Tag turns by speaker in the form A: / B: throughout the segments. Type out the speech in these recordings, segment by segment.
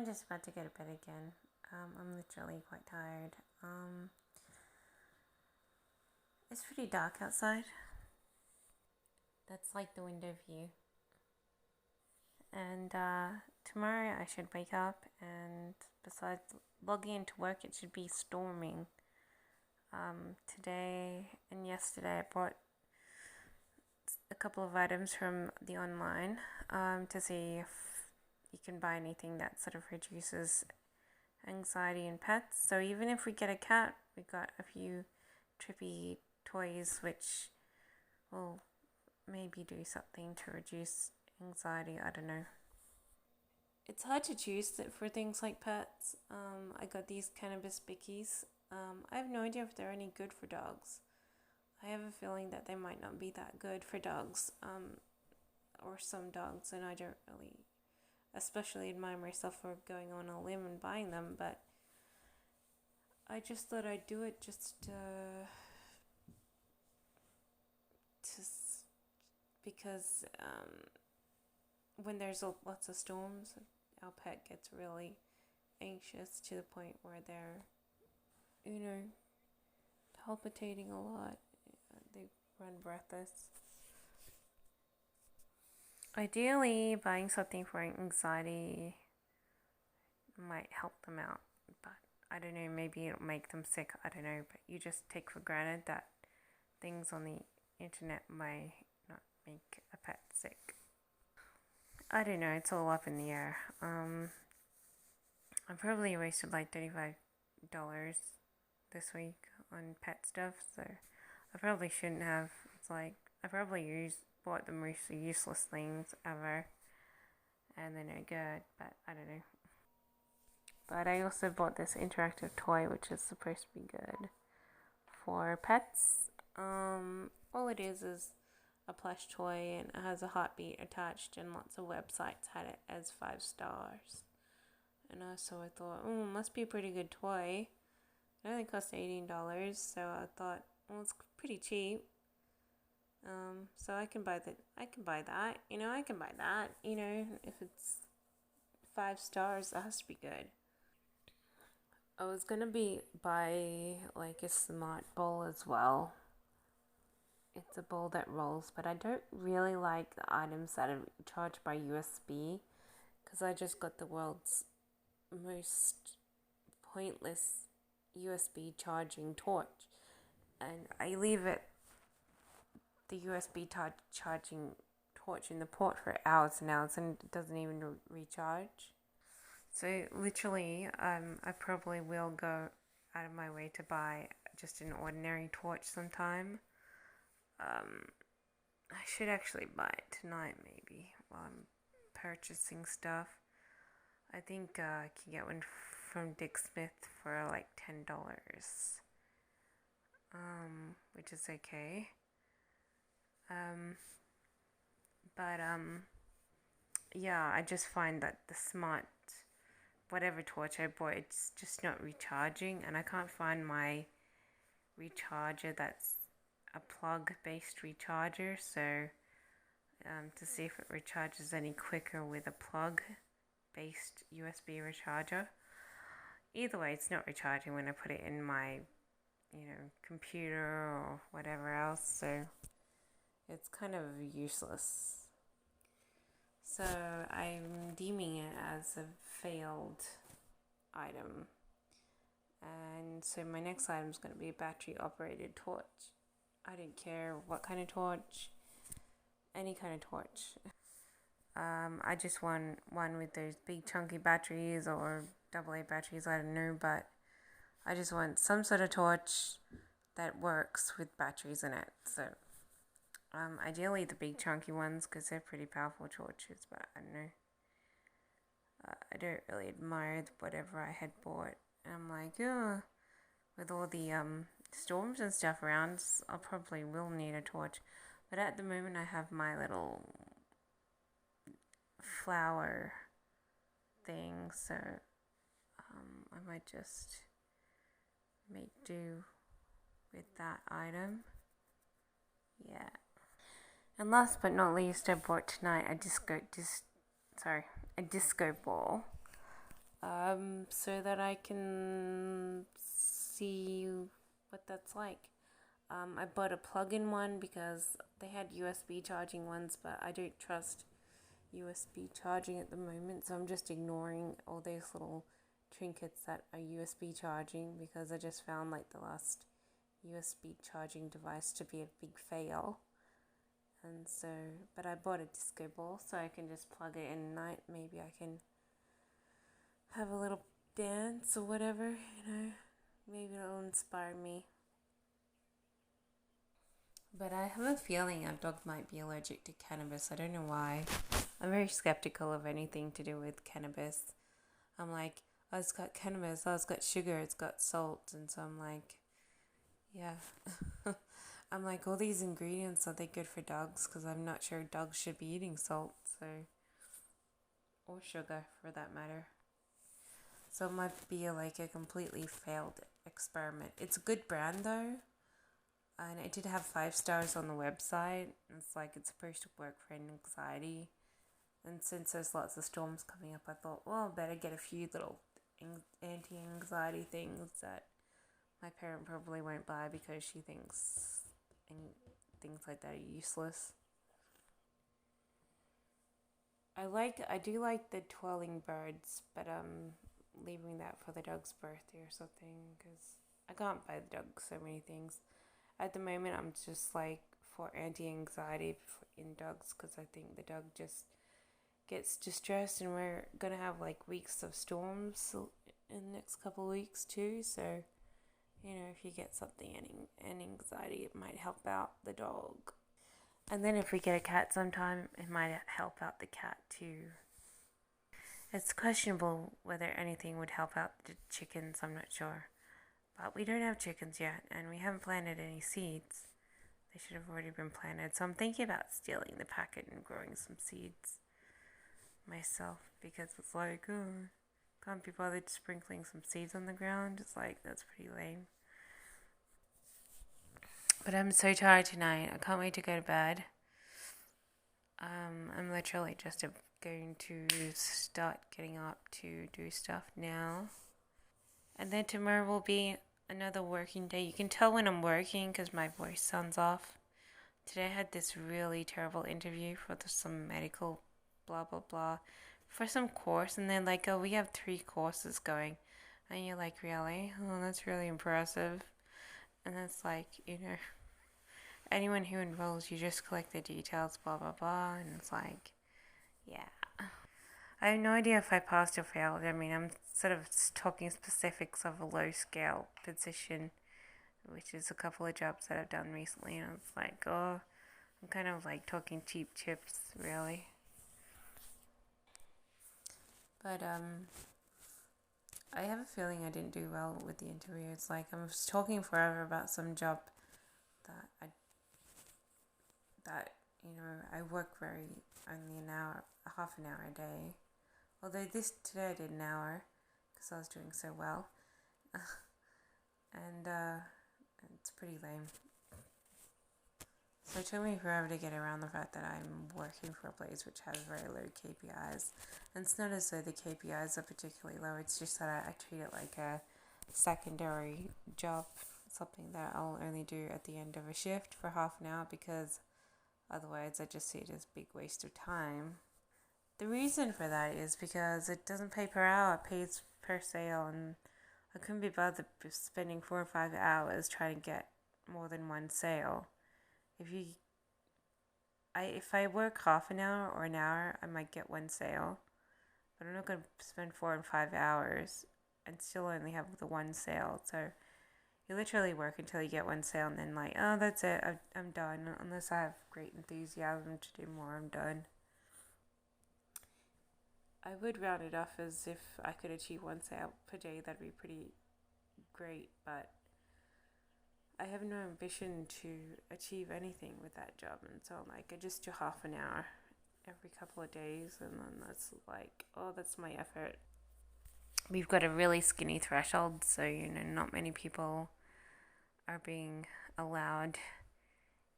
A: I'm just about to go to bed again. I'm literally quite tired. It's pretty dark outside. That's like the window view. And tomorrow I should wake up, and besides logging into work, it should be storming. Today and yesterday I bought a couple of items from the online to see if you can buy anything that sort of reduces anxiety in pets. So even if we get a cat, we got a few trippy toys which will maybe do something to reduce anxiety. I don't know. It's hard to choose for things like pets. I got these cannabis bickies. I have no idea if they're any good for dogs. I have a feeling that they might not be that good for dogs, or some dogs, and I don't really especially admire myself for going on a limb and buying them, but I just thought I'd do it just because when there's lots of storms, our pet gets really anxious to the point where they're, palpitating a lot. They run breathless. Ideally, buying something for anxiety might help them out, but I don't know, maybe it'll make them sick. I don't know, but you just take for granted that things on the internet might not make a pet sick. I don't know, it's all up in the air. I probably wasted like $35 this week on pet stuff, so I probably shouldn't have. It's like I probably bought the most useless things ever, and they're no good, but I don't know. But I also bought this interactive toy, which is supposed to be good for pets. All it is a plush toy, and it has a heartbeat attached, and lots of websites had it as 5 stars. And so I thought, must be a pretty good toy. It only cost $18, so I thought, well, it's pretty cheap. So I can buy that. I can buy that. If it's 5 stars, it has to be good. I was gonna buy like a smart bowl as well. It's a bowl that rolls, but I don't really like the items that are charged by USB, because I just got the world's most pointless USB charging torch, and I leave the USB charging torch in the port for hours and hours, and it doesn't even recharge. So literally, I probably will go out of my way to buy just an ordinary torch sometime. I should actually buy it tonight, maybe, while I'm purchasing stuff. I think I can get one from Dick Smith for like $10, which is okay. But yeah, I just find that the smart whatever torch I bought, it's just not recharging, and I can't find my recharger that's a plug-based recharger, so to see if it recharges any quicker with a plug-based USB recharger. Either way, it's not recharging when I put it in my, computer or whatever else, so it's kind of useless. So I'm deeming it as a failed item. And so my next item is going to be a battery operated torch. I don't care what kind of torch, any kind of torch. I just want one with those big chunky batteries or AA batteries, I don't know, but I just want some sort of torch that works with batteries in it. So ideally the big chunky ones, because they're pretty powerful torches, but I don't know. I don't really admire whatever I had bought. And I'm like, with all the storms and stuff around, I probably will need a torch. But at the moment, I have my little flower thing, so I might just make do with that item. Yeah. And last but not least, I bought tonight a disco ball. so that I can see what that's like. I bought a plug-in one because they had USB charging ones, but I don't trust USB charging at the moment, so I'm just ignoring all those little trinkets that are USB charging because I just found like the last USB charging device to be a big fail. And so, but I bought a disco ball so I can just plug it in at night. Maybe I can have a little dance or whatever, Maybe it'll inspire me. But I have a feeling our dog might be allergic to cannabis. I don't know why. I'm very skeptical of anything to do with cannabis. I'm like, oh, it's got cannabis, oh, it's got sugar, it's got salt. And so I'm like, yeah. I'm like, all these ingredients, are they good for dogs? Because I'm not sure dogs should be eating salt, so, or sugar for that matter. So it might be like a completely failed experiment. It's a good brand though, and it did have 5 stars on the website. It's like it's supposed to work for anxiety. And since there's lots of storms coming up, I thought, well, I better get a few little anti-anxiety things that my parent probably won't buy because she thinks things like that are useless. I do like the twirling birds, but leaving that for the dog's birthday or something because I can't buy the dog so many things. At the moment, I'm just like for anti-anxiety in dogs because I think the dog just gets distressed, and we're gonna have like weeks of storms in the next couple of weeks too. So, if you get something and anxiety, it might help out the dog. And then if we get a cat sometime, it might help out the cat too. It's questionable whether anything would help out the chickens, I'm not sure. But we don't have chickens yet, and we haven't planted any seeds. They should have already been planted. So I'm thinking about stealing the packet and growing some seeds myself because it's like, oh, can't be bothered sprinkling some seeds on the ground. It's like, that's pretty lame. But I'm so tired tonight. I can't wait to go to bed. I'm literally just going to start getting up to do stuff now. And then tomorrow will be another working day. You can tell when I'm working because my voice sounds off. Today I had this really terrible interview for some medical blah blah blah for some course, and they're like, oh, we have 3 courses going. And you're like, really? Oh, that's really impressive. And it's like, anyone who enrolls, you just collect the details, blah blah blah, and it's like, yeah. I have no idea if I passed or failed. I mean, I'm sort of talking specifics of a low scale position, which is a couple of jobs that I've done recently, and it's like, oh, I'm kind of like talking cheap chips, really. But I have a feeling I didn't do well with the interview. It's like I was talking forever about some job that I work only an hour, half an hour a day. Although today I did an hour because I was doing so well, and it's pretty lame. So it took me forever to get around the fact that I'm working for a place which has very low KPIs. And it's not as though the KPIs are particularly low, it's just that I treat it like a secondary job, something that I'll only do at the end of a shift for half an hour because otherwise I just see it as a big waste of time. The reason for that is because it doesn't pay per hour, it pays per sale, and I couldn't be bothered spending 4 or 5 hours trying to get more than one sale. If I work half an hour or an hour, I might get one sale, but I'm not going to spend 4 and 5 hours and still only have the one sale. So you literally work until you get one sale, and then like, oh, that's it, I'm done. Unless I have great enthusiasm to do more, I'm done. I would round it off as if I could achieve one sale per day. That'd be pretty great, but I have no ambition to achieve anything with that job, and so like I just do half an hour every couple of days, and then that's like, oh, that's my effort. We've got a really skinny threshold, so not many people are being allowed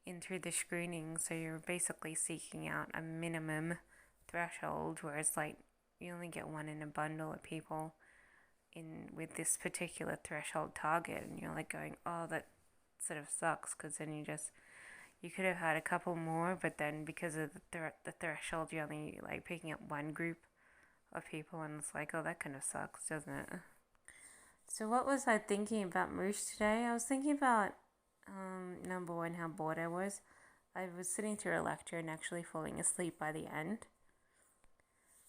A: in through the screening, so you're basically seeking out a minimum threshold, whereas like you only get one in a bundle of people in with this particular threshold target, and you're like going, oh, that sort of sucks, because then you could have had a couple more, but then because of the threshold, you're only like picking up one group of people, and it's like, oh, that kind of sucks, doesn't it? So what was I thinking about Moose today? I was thinking about number one, how bored I was. I was sitting through a lecture and actually falling asleep by the end.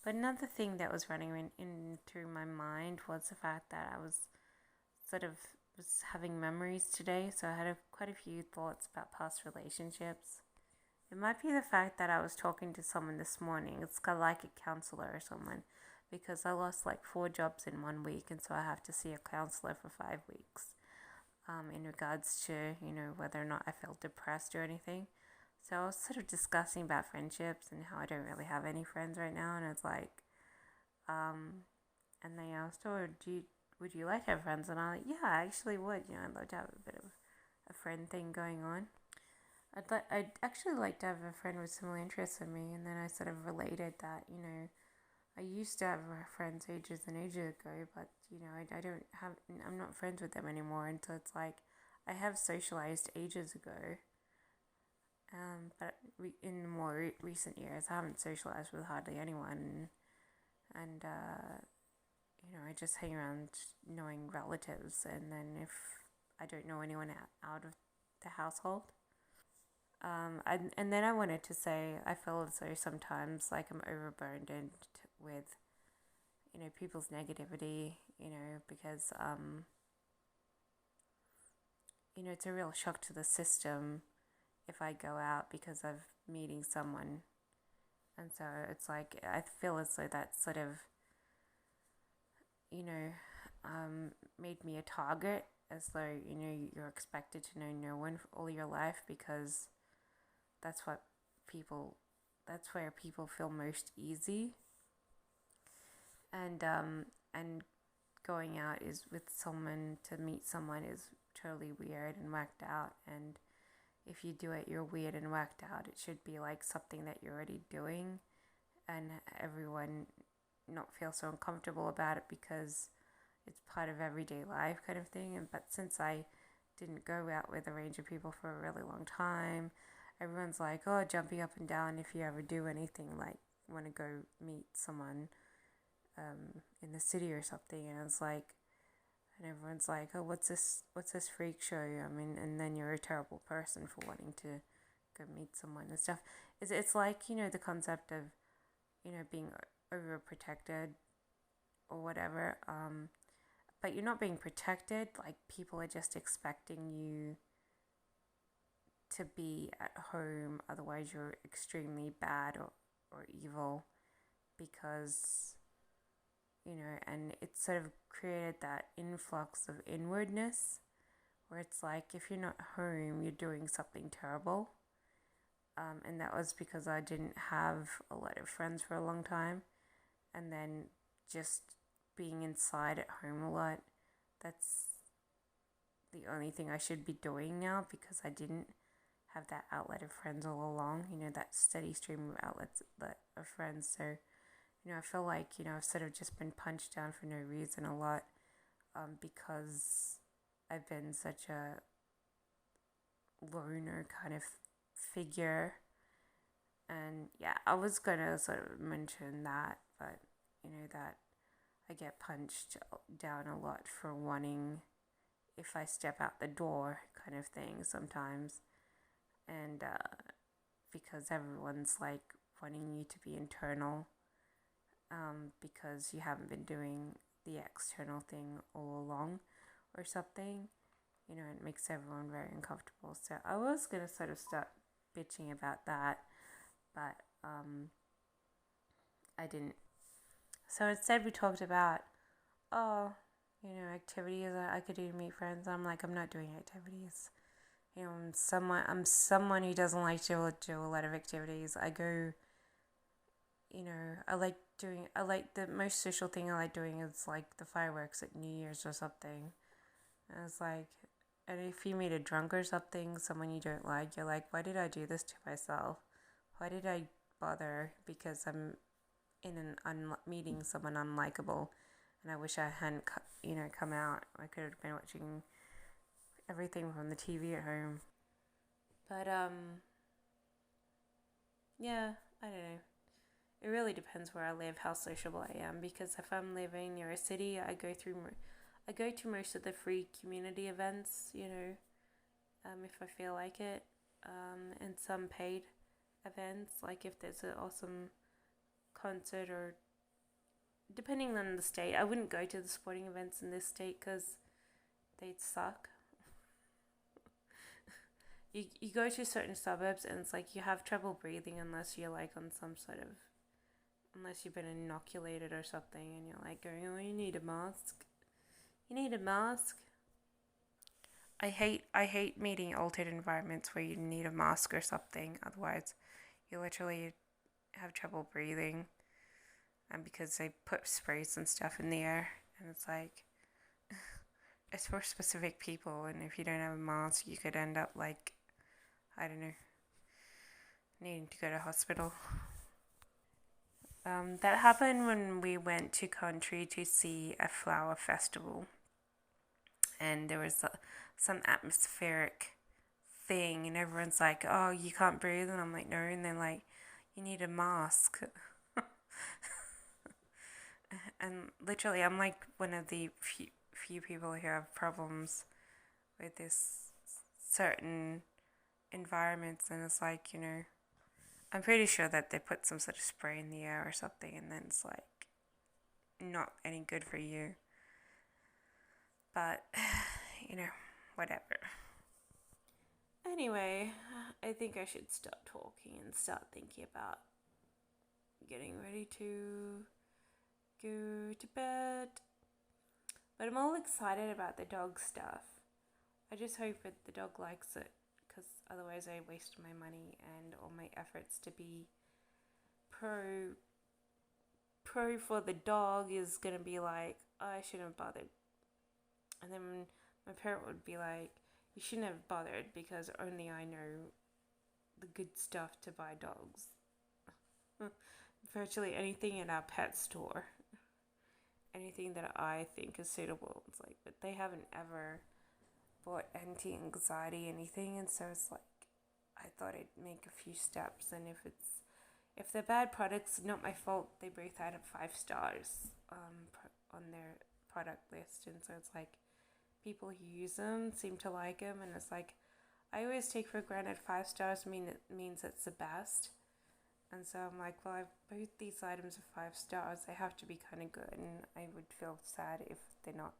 A: But another thing that was running in through my mind was the fact that I sort of was having memories today, so I had quite a few thoughts about past relationships. It might be the fact that I was talking to someone this morning. It's kind of like a counselor or someone, because I lost like 4 jobs in 1 week, and so I have to see a counselor for 5 weeks. In regards to whether or not I felt depressed or anything. So I was sort of discussing about friendships and how I don't really have any friends right now, and it's like, and they asked, "Oh, would you like to have friends?" And I'm like, "Yeah, I actually would. I'd love to have a bit of a friend thing going on. I'd actually like to have a friend with similar interests in me." And then I sort of related that, I used to have friends ages and ages ago, but I don't have. I'm not friends with them anymore, and so it's like I have socialized ages ago. But in more recent years, I haven't socialized with hardly anyone, and I just hang around knowing relatives, and then if I don't know anyone out of the household. And then I wanted to say I feel as though sometimes like I'm overburdened with people's negativity, because it's a real shock to the system if I go out because of meeting someone. And so it's like I feel as though that sort of you know made me a target, as though you're expected to know no one for all your life, because that's what people that's where people feel most easy. And going out is with someone to meet someone is totally weird and whacked out, and if you do it you're weird and whacked out. It should be like something that you're already doing, and everyone not feel so uncomfortable about it because it's part of everyday life kind of thing. But since I didn't go out with a range of people for a really long time, everyone's like, oh, jumping up and down if you ever do anything, like want to go meet someone in the city or something. And it's like, and everyone's like, oh, what's this freak show? I mean, and then you're a terrible person for wanting to go meet someone and stuff. It's like, the concept of being overprotected or whatever. But you're not being protected. Like, people are just expecting you to be at home, otherwise you're extremely bad or evil, because and it's sort of created that influx of inwardness where it's like if you're not home you're doing something terrible. And that was because I didn't have a lot of friends for a long time, and then just being inside at home a lot, that's the only thing I should be doing now, because I didn't have that outlet of friends all along, that steady stream of outlets of friends. So, I feel like, I've sort of just been punched down for no reason a lot, because I've been such a loner kind of figure. And yeah, I was gonna sort of mention that, but that I get punched down a lot for wanting, if I step out the door kind of thing sometimes. And because everyone's like wanting you to be internal, because you haven't been doing the external thing all along or something. It makes everyone very uncomfortable. So I was going to sort of start bitching about that, but I didn't. So instead we talked about, oh, activities that I could do to meet friends. I'm like, I'm not doing activities. I'm someone who doesn't like to do a lot of activities. I go, I like the most social thing I like doing is like the fireworks at New Year's or something. And it's like, and if you meet a drunk or something, someone you don't like, you're like, why did I do this to myself? Why did I bother? Because I'm in meeting someone unlikable, and I wish I hadn't come out. I could have been watching everything from the TV at home. But yeah, I don't know. It really depends where I live, how sociable I am. Because if I'm living near a city, I go to most of the free community events. If I feel like it, and some paid events. Like if there's an awesome concert, or depending on the state, I wouldn't go to the sporting events in this state because they'd suck. You go to certain suburbs and it's like you have trouble breathing unless you're like on some sort of, unless you've been inoculated or something, and you're like going, oh, you need a mask. You need a mask. I hate meeting altered environments where you need a mask or something. Otherwise, you literally have trouble breathing, and because they put sprays and stuff in the air, and it's like it's for specific people, and if you don't have a mask, you could end up like, I don't know, needing to go to hospital. That happened when we went to country to see a flower festival, and there was some atmospheric thing, and everyone's like, "Oh, you can't breathe," and I'm like, "No," and they're like, "You need a mask," and literally, I'm like one of the few people who have problems with this certain environments, and it's like, I'm pretty sure that they put some sort of spray in the air or something, and then it's like not any good for you. But whatever. Anyway, I think I should stop talking and start thinking about getting ready to go to bed. But I'm all excited about the dog stuff. I just hope that the dog likes it, because otherwise I waste my money and all my efforts to be pro for the dog is gonna be like, oh, I shouldn't have bothered. And then my parent would be like, you shouldn't have bothered because only I know the good stuff to buy dogs. Virtually anything in our pet store, anything that I think is suitable. It's like, but they haven't ever bought anti-anxiety anything, and so it's like, I thought I'd make a few steps, and if they're bad products, not my fault. They both had 5 stars on their product list, and so it's like people who use them seem to like them, and it's like I always take for granted 5 stars means it's the best, and so I'm like, well, both these items are 5 stars. They have to be kind of good, and I would feel sad if they're not